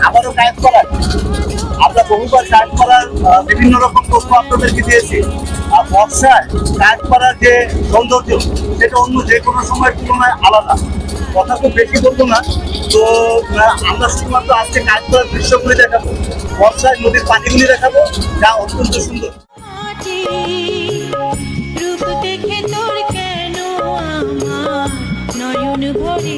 আবারও কায়েদ করার আমরা বহুবার কায়েদ করার বিভিন্ন রকম প্রশ্ন আপনাদেরকে দিয়েছি। আর বর্ষায় কায়েদ করার যে সৌন্দর্য সেটা অন্য যে কোনো সময়ের তুলনায় আলাদা। কথা খুব বেশি বলবো না, তো আমরা শুধুমাত্র আজকে কায়েদ করার দৃশ্যগুলি দেখাবো, বর্ষায় নদীর পানিগুলি দেখাবো, যা অত্যন্ত সুন্দর। রূপ দেখে তোর কেন আমার নয়ন ভরে